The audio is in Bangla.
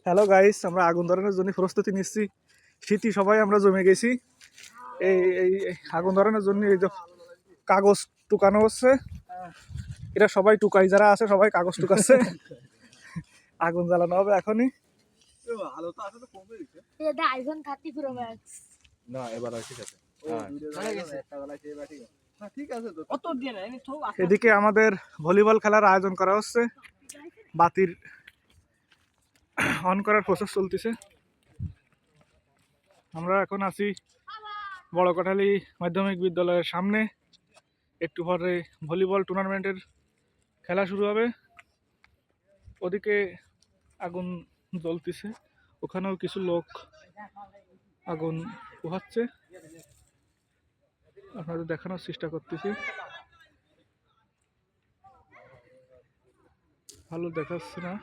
হ্যালো গাইস, আমরা আগুন ধরানোর জন্য প্রস্তুতি নিচ্ছি। শীতই সবাই আমরা জমে গেছি এই এই এই আগুন ধরানোর জন্য। এই যে কাগজ টুকানো হচ্ছে, এরা সবাই টুকাই, যারা আছে সবাই কাগজ টুকাচ্ছে। আগুন জ্বালানো হবে এখনই। এটা আইফোন 30 প্রো ম্যাক্স না এবার আর ঠিক আছে। এদিকে আমাদের ভলিবল খেলার আয়োজন করা হচ্ছে, বাতির অন করার প্রসেস চলতেছে। আমরা এখন আছি বড় কোঠালী মাধ্যমিক বিদ্যালয়ের সামনে। একটু পরে ভলিবল টুর্নামেন্টের খেলা শুরু হবে। ওদিকে আগুন জ্বলতেছে, ওখানেও কিছু লোক আগুন পোহাচ্ছে। আপনাদের দেখানোর চেষ্টা করতেছি, ভালো দেখাচ্ছে না।